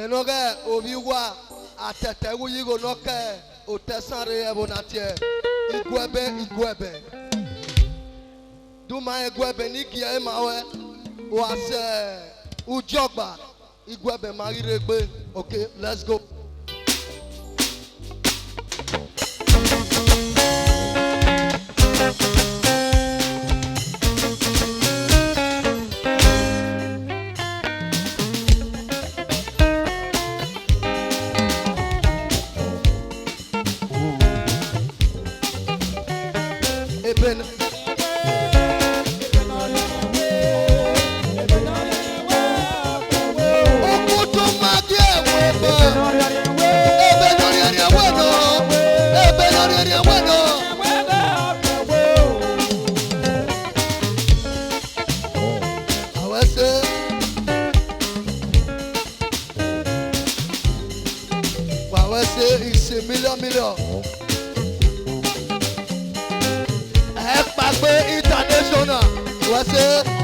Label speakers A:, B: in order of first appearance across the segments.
A: Enoge obiwa atete wuyigo noke otesare ebonatie igwebe duma igwebe nikia emawe wase ujogba igwebe marirebe. Okay, let's go. Eben it's a million. International, what's it?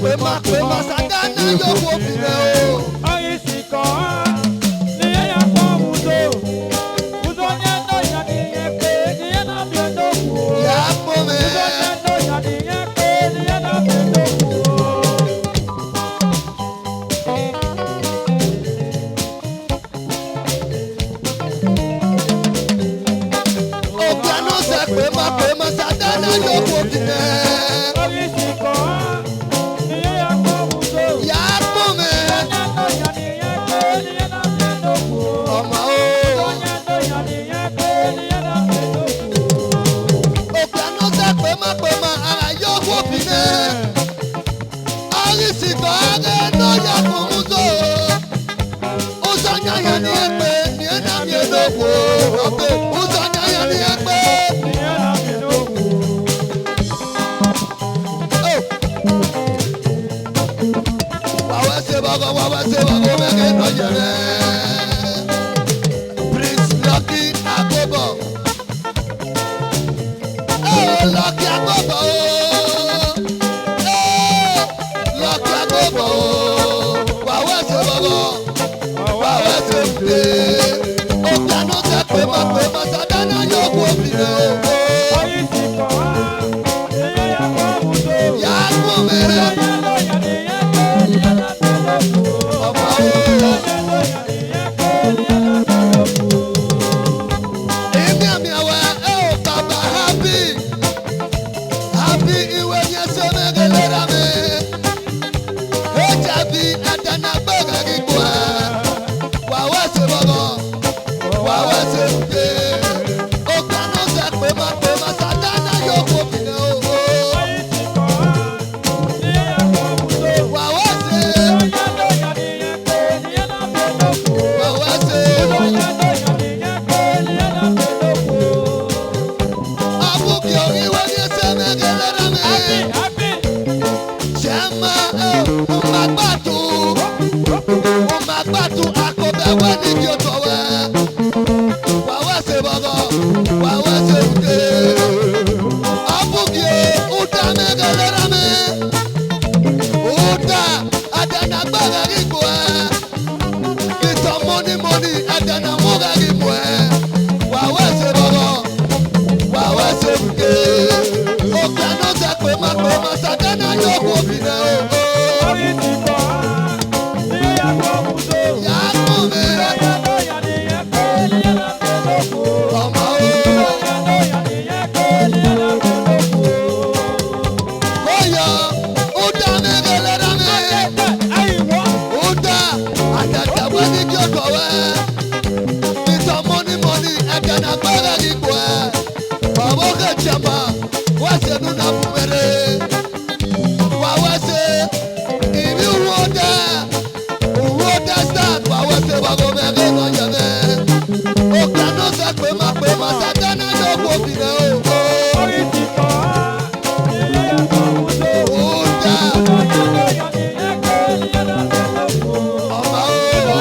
A: pé má Sátánì yóò wó bìrẹ̀ o.
B: Oyin sì kọ́ ní ẹ̀yà pọ̀ wùdó. Wùdó ní ẹ̀dọ̀ ìyá ní ìyẹn pé ní ẹ̀ náà bí ẹ̀dọ̀ wù o.
A: Yà á pọ̀ mẹ́.
B: Wùdó ní ẹ̀dọ̀ ìyá ní ìyẹn pé ní ẹ̀ náà bí ẹ̀dọ̀ wù o.
A: Òkè àná sẹ pé má Sátánì yóò wó bìrẹ̀.
B: Oyin sì kọ́ ní ẹ̀yà pọ̀ wùdó.
A: Yà á pọ̀ mẹ́.
B: Wùdó ní ẹ̀dọ̀ ìyá ní ìyẹn pé ní ẹ̀ náà bí ẹ̀dọ̀ wù o.
A: Ọmọ o.
B: Wùdó ní ẹ̀dọ̀ ìyá ní ìyẹn pé ní ẹ̀ náà bí ẹ̀dọ̀ wù o.
A: Òkè àná sẹ pé má ara yóò wó bìrẹ̀. Oríṣìíkọ̀ ààrẹ náà yà fún Múzò. Ó sọ yányán ní ẹgbẹ́ ní ẹ̀dá mi ẹ̀dọ́gbò. Ó sọ yányán ní ẹgbẹ́.
B: Ní ẹ̀ náà bí ẹ̀dọ̀ wù o.
A: Wàwẹ́ ṣe bọ́gọ́ mẹ́rin náà yẹrẹ. Prince Lucky Agbóbọ̀. Lucky Agbóbọ̀ o. Lucky Agbóbọ̀ o. Wàwẹ́ ṣe bọ́gọ́. Wàwẹ́ ṣe fìdé. Òkè àná sẹ pé má Sátánì yóò wó bìrẹ̀ o.
B: Oyin sì kọ́ ní ẹ̀yà pọ̀ wùdó.
A: Yà á kún mẹ́rẹ̀. Ọmọ o. Èmi àmì àwẹ̀ ẹ̀ ò bàbá happy ìwé yẹn ṣe mẹ́rin lẹ́ra mi. HIV ẹ̀dẹ̀nà gbẹ̀rẹ̀ kíkọ́ ẹ̀. Wàwẹ́ ṣe bọ̀gọ̀, wàwẹ́ ṣe fìdé. Òkè àná sẹ pé má Sátánì yóò wó bìrẹ̀ o. Wàwẹ́ ṣe, wàwẹ́ ṣe. Àbúkí ìwé yẹn ṣe mẹ́rin lẹ́ra mi. Ṣẹ́mà ẹ̀ ò má gbàtú àkọ́bẹ̀wẹ́ níbi ọ̀tọ̀ wẹ̀. Wàwẹ́ ṣe bọ̀gọ̀, wàwẹ́ ṣe fìdé. Àbúkí ọ̀dà mẹ́rin lẹ́ra mi. Ọ̀dà àdànà gbẹ̀rẹ̀ kíkọ́ ẹ̀. Ìtàn mọ́nímọ́ní àdànà múra kíkọ́ ẹ̀. Wàwẹ́ ṣe bọ̀gọ̀, wàwẹ́ ṣe fìdé. Òkè àná sẹ pé má Sátánì yóò wó bìrẹ̀ o. Yà á kún mi. Ọmọ o. Bóyá ọ̀dà mẹ́rin lẹ́ra mi. Ọ̀dà àdàdàgbẹ́ ní kí ọ̀dọ̀ wẹ̀. Ìtàn mọ́nímọ́ní ẹ̀dẹ̀nà gbẹ́rẹ̀ kíkọ́ ẹ̀. Bàbá òkè jẹ̀mà wá ṣe nínú àbúmẹ́rẹ́. Wàwẹ́ ṣe ìbí wọ́dà start. Wàwẹ́ ṣe bọ̀gọ̀ mẹ́rin náà yẹrẹ. Òkè àná sẹ pé má Sátánì yóò wó bìrẹ̀ o. Ọ̀dà ọmọ o.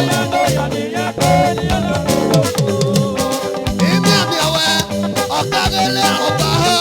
A: Ìmí àmì àwẹ̀ ọ̀kárẹ́lẹ̀ ọba ha.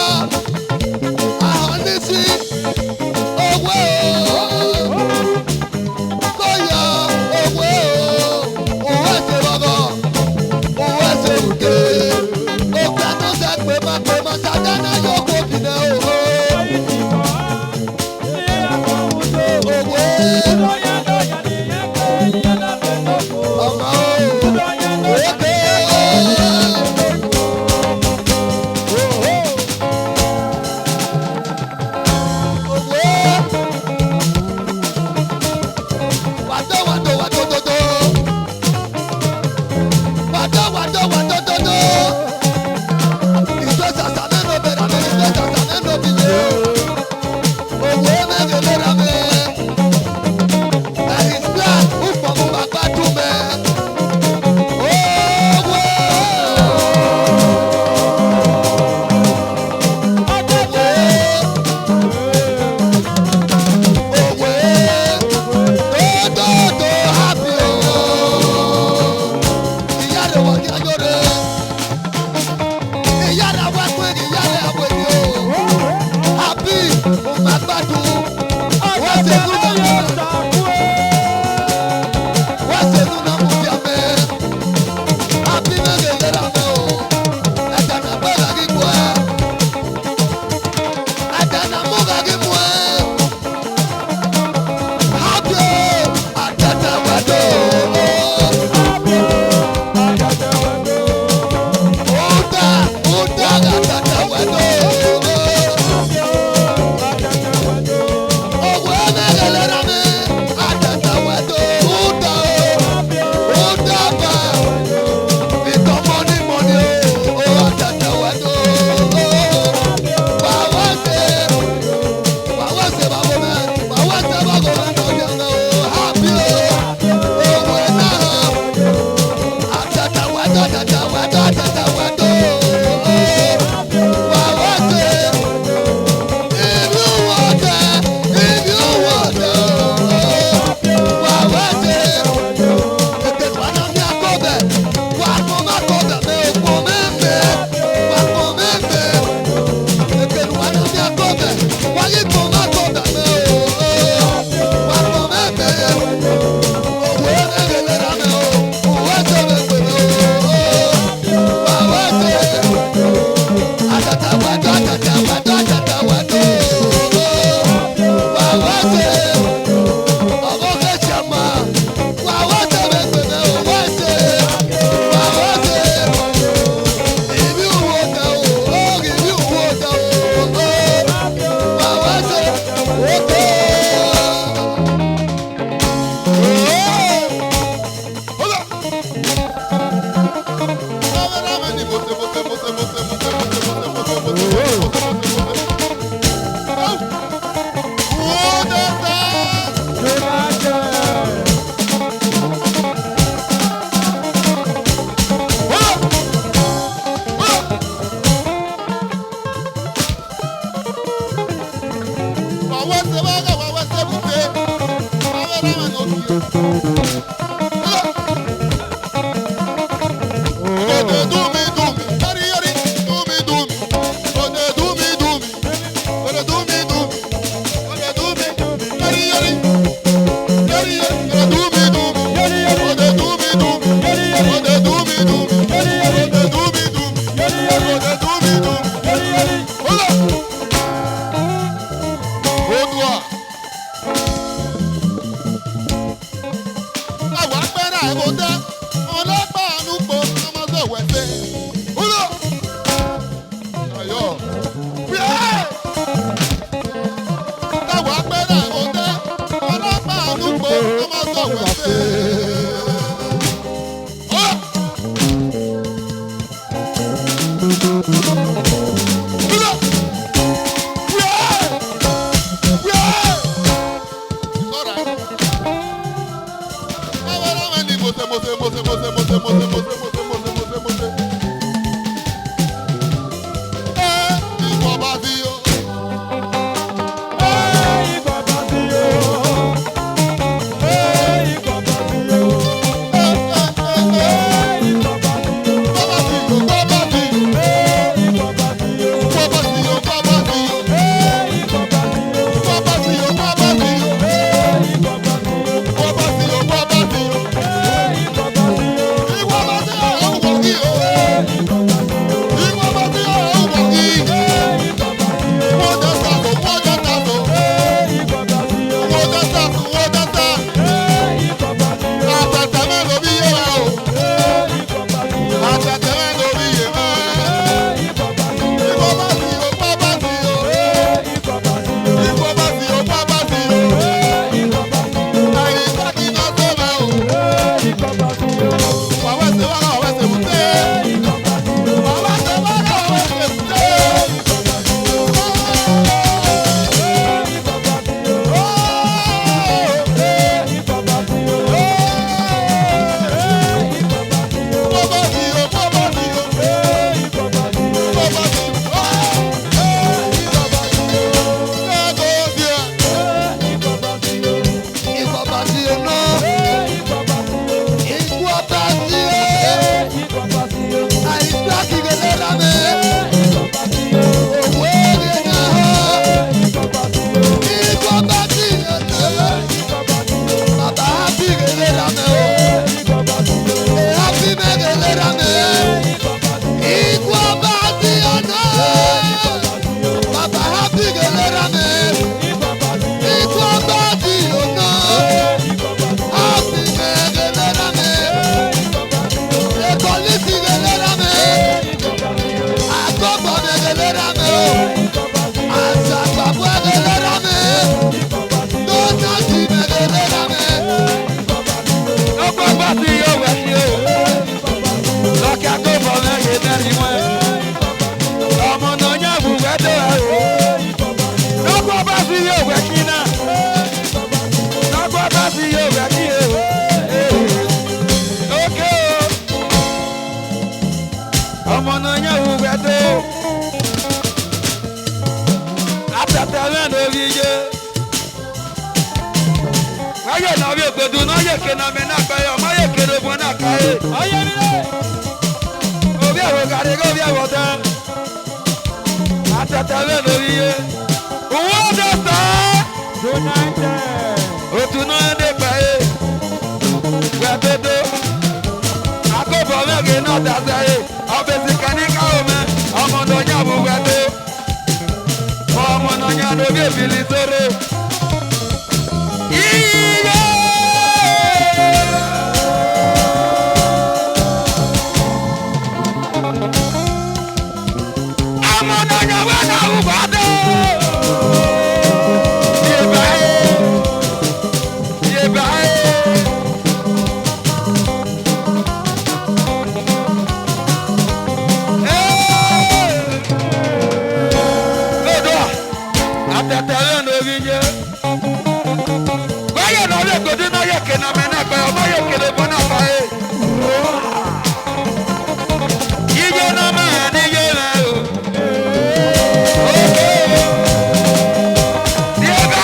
C: Yeah.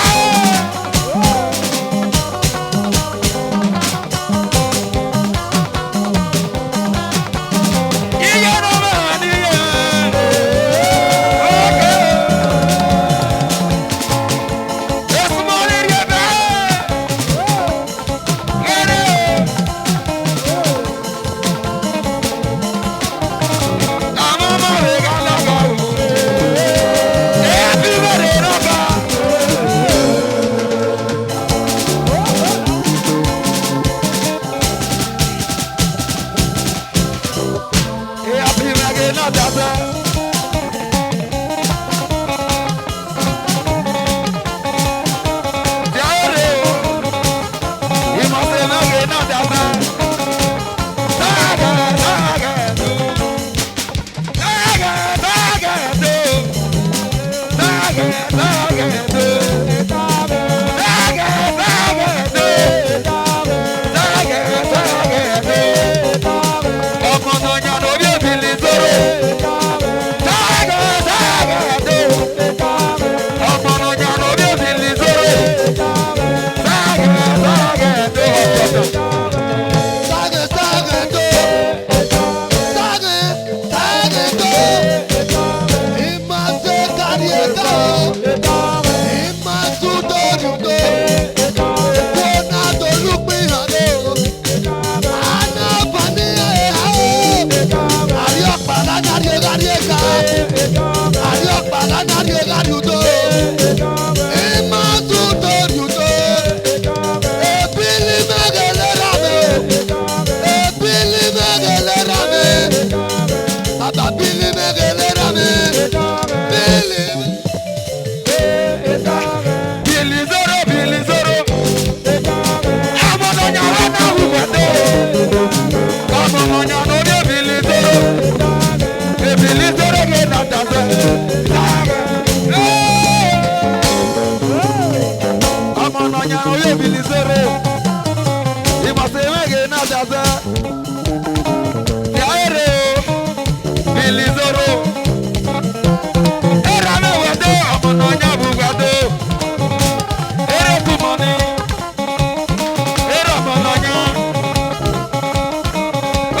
C: nanya no ye bilizero. Imasemege na jaza. Yaere bilizero. Era me wado amonanya bugado. Era tumoni. Era monanya.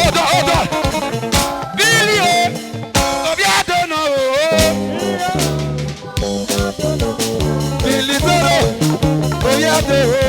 C: Oda. Bilio. Obiado no. Bilizero. Obiado.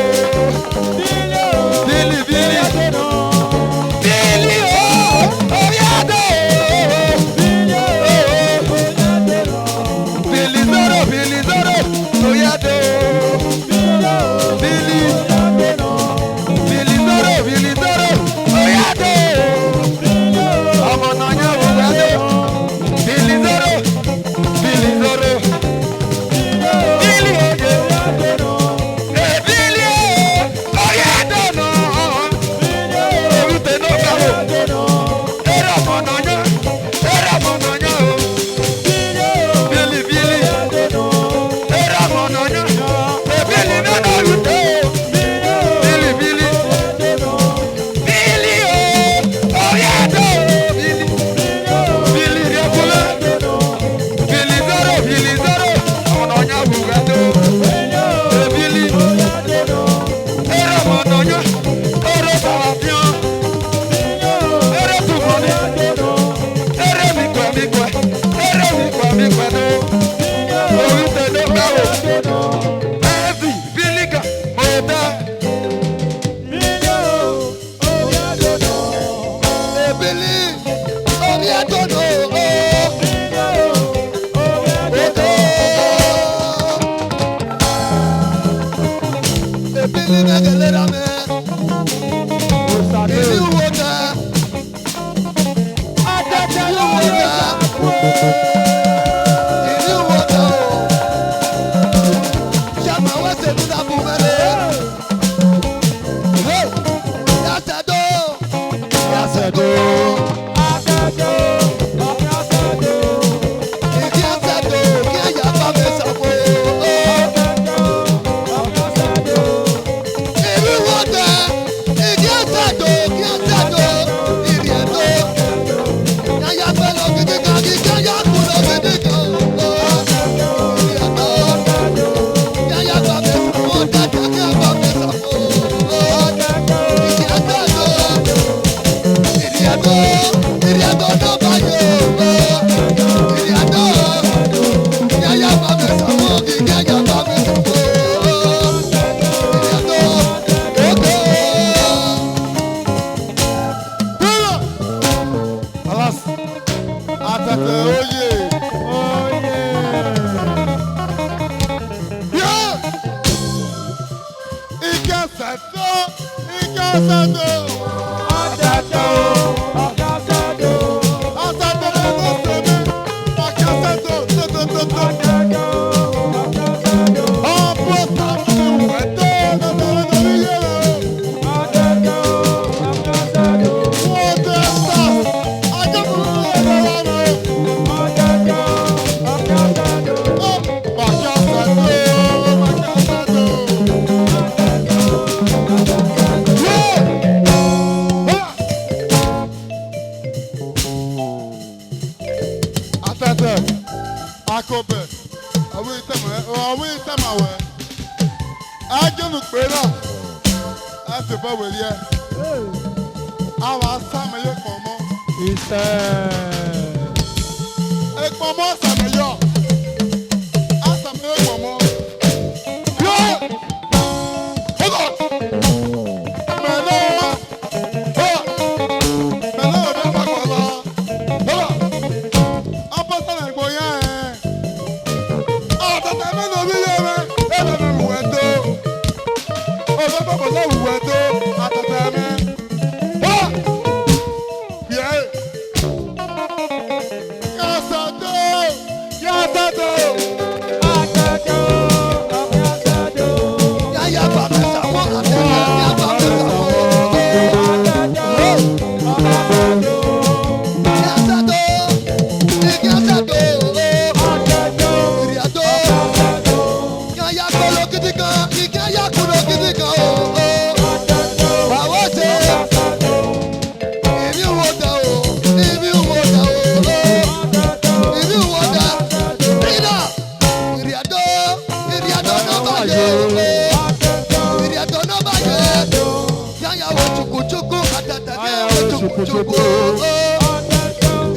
A: Chukwu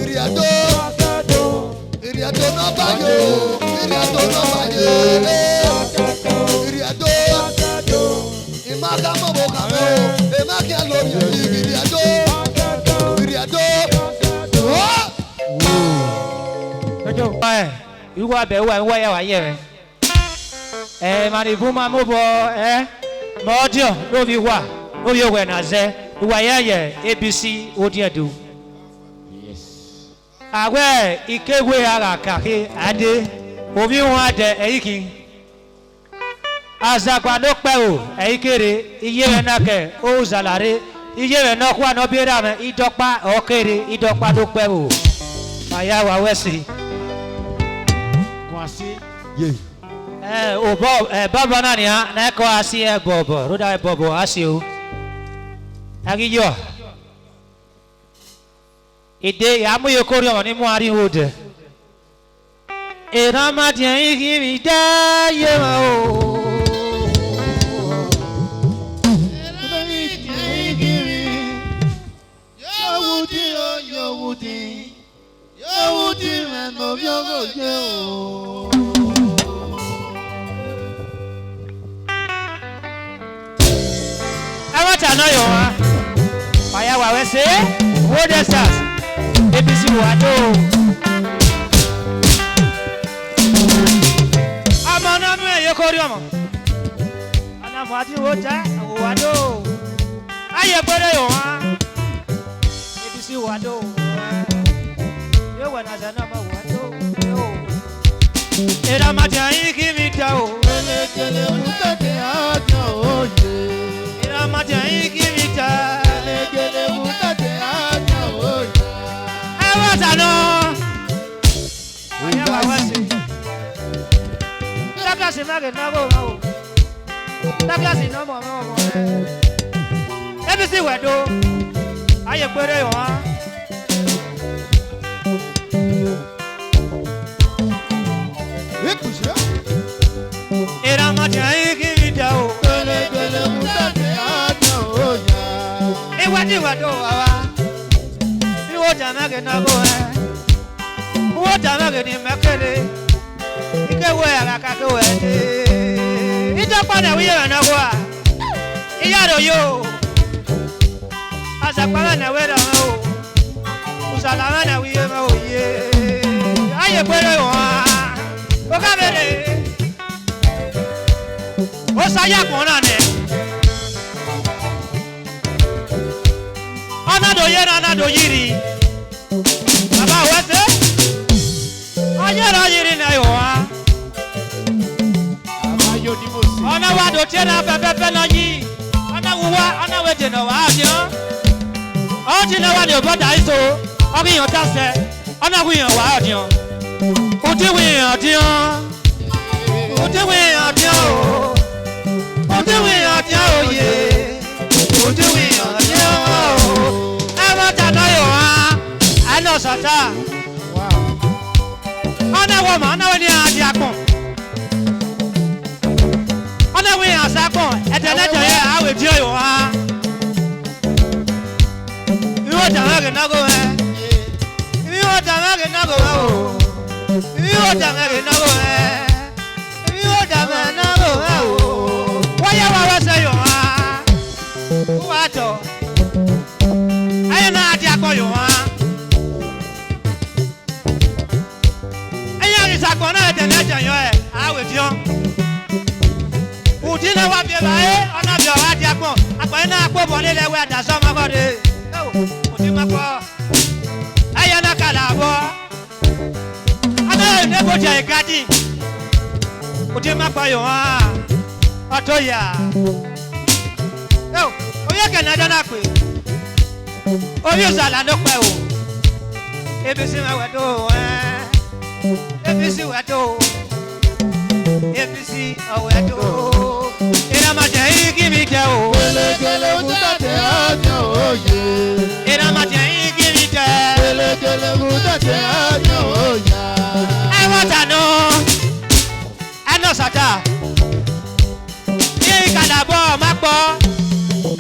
A: Iriado Iriado n'ọbanye Iriado n'ọbanye Iriado Imaka mọ̀bọ̀ kàmọ́ Imaka lórí Iriado Iriado
B: Iwa bẹ̀ wá ń wáyà wáyẹ̀ rẹ̀ màdìbò máa mú bọ̀ mọ́ọ́díọ̀ lóbi wà lóbi òwẹ̀ nà zẹ́ ìwáyà yẹ ABC Odiedu. Àwẹ̀ ìkéwé ara kàkí adé omi wọn adẹ ẹ̀yíkì. Àzàgbà ló pẹ́ o ẹ̀yíkèrè iye rẹ̀ náà kẹ̀ ó zàlàré iye rẹ̀ náà kó àná bí rà mẹ́ ìdọ́pá ọ̀kẹ́rẹ́ ìdọ́pá ló pẹ́ o. Àyà wà wẹ́sì. Bọ́bọ̀ náà ni a náà kọ́ àṣì ẹ̀ bọ̀bọ̀ rúdà ẹ̀ bọ̀bọ̀ àṣì o. Agiyọ̀ ìdè àmúyẹ kórè ọ̀hún ní mú àríwó dẹ̀. Ìrámàdì ẹ̀yìn kì í dá yé wọn o.
A: Yòówù tí rẹ̀ nà bí ọgọ́ jẹ́ o.
B: Tàná yọ̀ wá fàyà wà wẹ́sẹ̀ wọ́dẹ̀ stars APC wà tó. Ọmọ náà nú ẹ̀yẹ kórè ọmọ ànàfọ̀ àti wò já àwò wà tó. Ayé gbọ́dọ̀ yọ̀ wá APC wà tó. Yóò wẹ̀ nàzẹ̀ náà mọ̀ wà tó. Ìràmàdì ayé kí mi dá o.
A: Kẹlẹkẹlẹ mú tẹ̀tẹ̀ àjọ òye.
B: Ìràmàdì ayé kí mi dá.
A: Kẹlẹkẹlẹ mú tẹ̀tẹ̀ àjọ òye.
B: Ẹ wá tàná. Ayé wà wá sí. Dákàsí má kì í náwó máa wò. Dákàsí náà mọ̀ náà mọ̀ ẹ́. ABC wẹ̀ dó. Ayé péré wá. Ìràmàdì ayé kí mi dá o.
A: Kẹlẹkẹlẹ mú tẹ̀tẹ̀ àjọ òye.
B: Ìwádìí wà tó wà wá. Ìwọ jàmá kì í náwó ẹ́. Ìwọ jàmá kì í mẹ́kẹ́lẹ́. Ìkéwé ara kakéwé dé. Ìjọba náà wíyẹ̀ rẹ̀ náà wá. Ìyá rẹ̀ yóò. Àṣàpárá náà wẹ̀ dàmẹ́ o. Mùsàlámà náà wíyẹ̀ mẹ́ òye. Ayé péré wọ́n. Ó kábẹ̀rẹ̀. Ó sáyà kún náà nẹ̀. Ọ̀nàdò yẹ́ náà ọ̀nàdò yìrì. Bàbá wẹ́sẹ̀. Ọ̀yẹ́rọ̀ yìrì náà yọ̀ wá. Ọ̀nà wa dò tiẹ̀ náà fẹ́fẹ́fẹ́ náà yí. Ọ̀nà wúwa ọ̀nà wẹ̀ dènà wá àdìọ́. Ọ̀dì náà wà ní òbọ̀dà ìṣó. Ọ̀gbìyàn tàṣẹ. Ọ̀nà wíyàn wá àdìọ́. Òdì wíyàn àdìọ́. Òdì wíyàn àdìọ́ o. Òdì wíyàn àdìọ́ òye. Òdì wíyàn àdìọ́ o. Ẹ má tàná yọ̀ wá. Ẹ lọ sọ̀tà. Ọ̀nà wọ̀ mọ̀ ọ̀nà wọ̀ ní àdì àpọ̀n. Ọ̀nà wíyàn àṣàpọ̀n. Ẹ̀jẹ̀ lẹ́jọ̀ yẹ àwẹ̀ díẹ̀ yọ̀ wá. Ìwọ jàmá kì í nágó ẹ. Ìwọ jàmá kì í nágó ẹ o. Ìwọ jàmá kì í nágó ẹ. Ìwọ jàmá nágó ẹ o. Wáyà wá wẹ́sẹ̀ yọ̀ wá. Wá tọ̀. Ayé náà àdì àpọ̀ yọ̀ wá. Ẹyẹ àrìsàpọ̀ náà ẹ̀jẹ̀ lẹ́jọ̀ yọ ẹ̀ àwẹ̀ díọ̀. Ùdí náà wá fi ẹ̀ báyé ọ̀nà bí ọ̀rọ̀ àdì àpọ̀. Àpọ̀ yẹn náà kó bọ̀ nílẹ̀ wẹ̀ àdàsọ́ ọmọkọ̀dé. Ùdí máa pọ̀. Ẹyẹ náà kàlà bọ̀. Ọ̀nà ìdẹ́gbò jẹ́ ìgádì. Ùdí máa pọ̀ yọ̀ wá. Ọ̀tọ̀ yà. Oyè kẹ̀nà dáná pè. Orí ìsàlà ló pẹ́ o. ABC máa wẹ̀ tó ẹ́. ABC wẹ̀ tó. APC ọ̀wẹ̀ tó. Ìràmàdì yìí kí mi jẹ o.
A: Kẹlẹkẹlẹ mú tẹ̀tẹ̀ àjọ òye.
B: Ìràmàdì yìí kí mi jẹ.
A: Kẹlẹkẹlẹ mú tẹ̀tẹ̀ àjọ òye.
B: Ẹ wọ́n tànú. Ẹ nọ sàtà. Ní ìkàlàbọ̀ má pọ̀.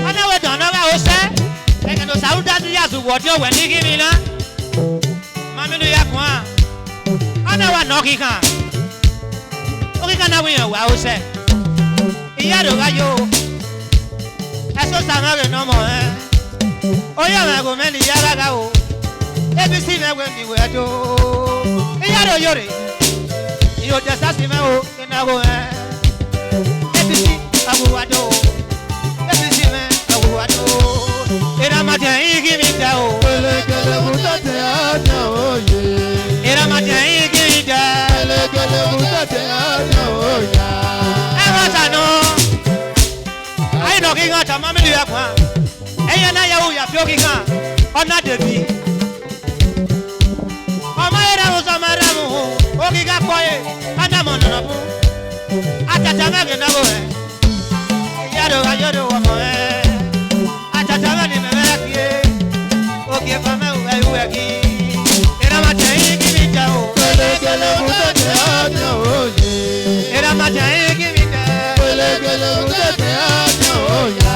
B: Ọ̀nàwé dànù wá o sẹ́. Ẹ̀kẹ́ tó sàrúdá sí yàtọ̀ what you when you give me na. Mami do ya kwa. Ana wa no ki kan. O ki kan na wi wa o se. Iya do ga yo. Eso sa ma re no mo O ya ma go me ni ya ga o. ABC me we ni we do. Iya do yore. Yo just ask me o na go ABC abu wa do. ABC me abu wa do. Era ma je give me da o.
A: Elekele mutate anya oye.
B: Era ma je give me da.
A: Elekele mutate anya oya.
B: E wa sa no. Ai no ki ga ta ma mi lu ya kwa. Eya na ya o ya pio ki kan. Ona debi. Ọmọ era o so mara mu. O ki ga po e. Ada mo no bu. Atata me ke na go e. Ya do ga yo do wo mo e. Atata me ni me be ki e. O ki fa me u e ki. Era ma te ki mi ja o.
A: Elekele mutate anya oye.
B: Era ma te ki mi ja.
A: Elekele mutate anya oya.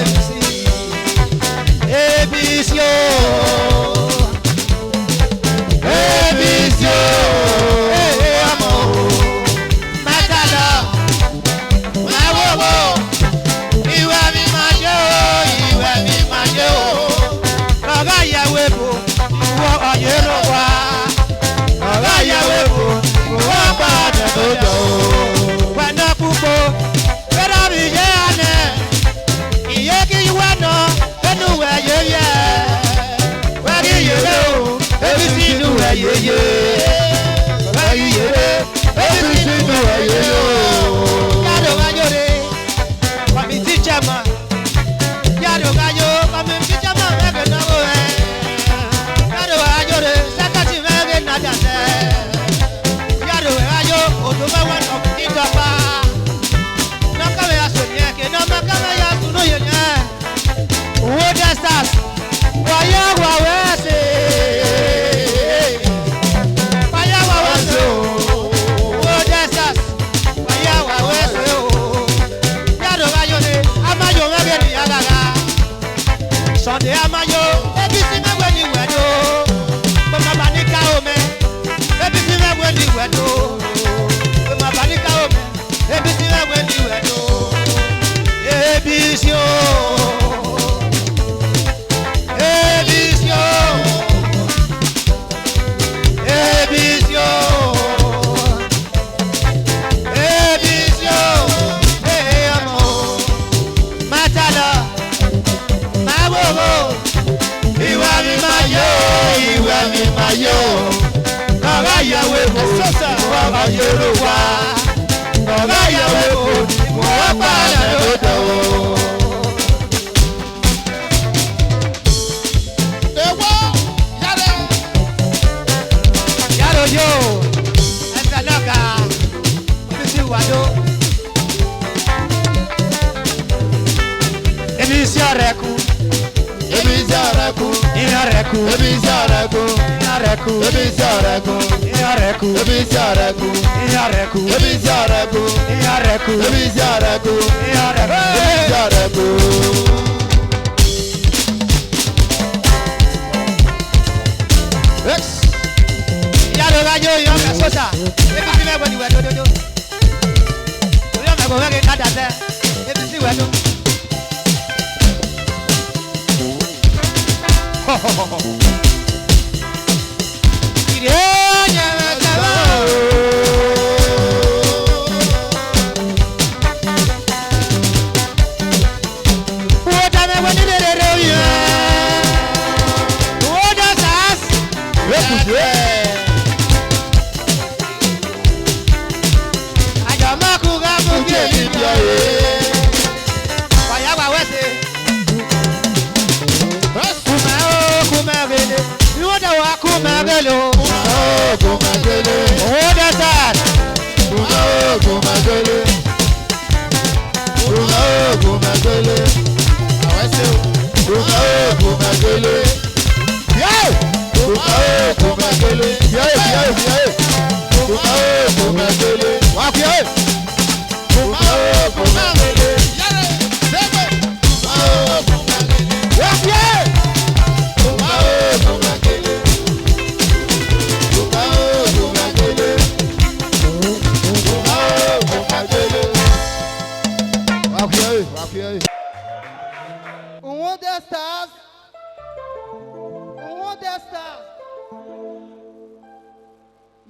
A: ABC.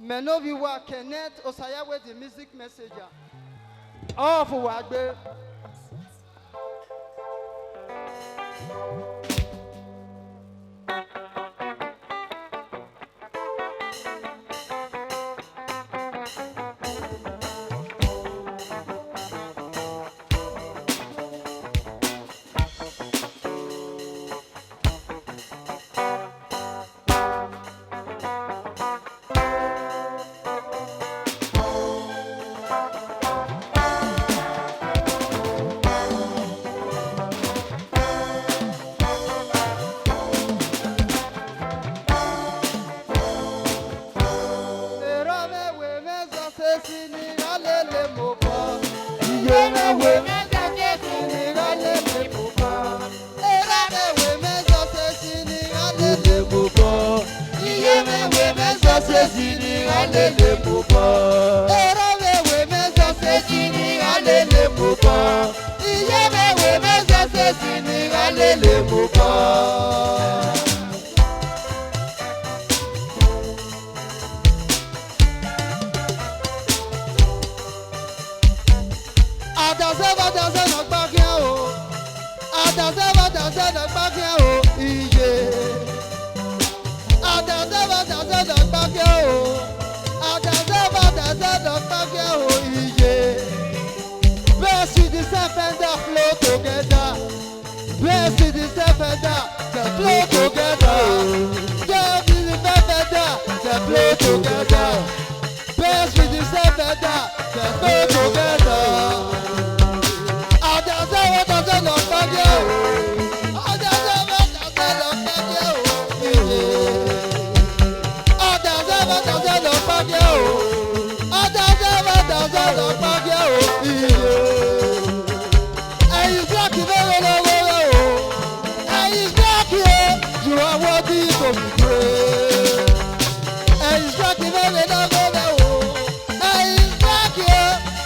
D: Menoviwa Kenneth Osayawe, the music messenger. All for Wagbe.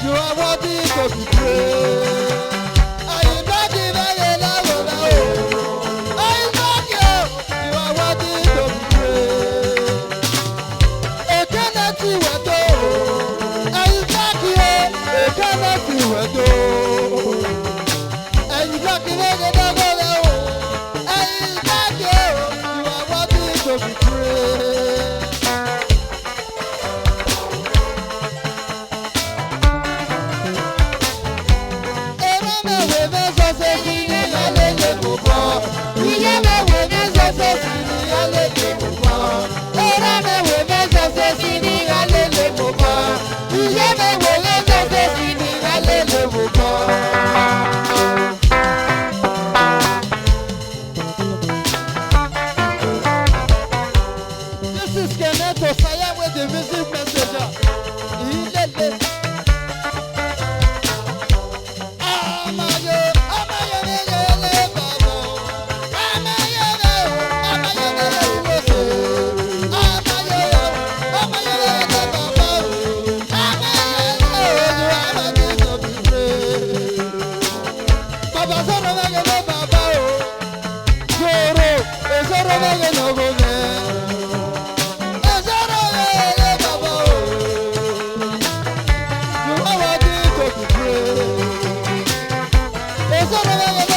D: You are worthy to be praised. I am not giving
A: It's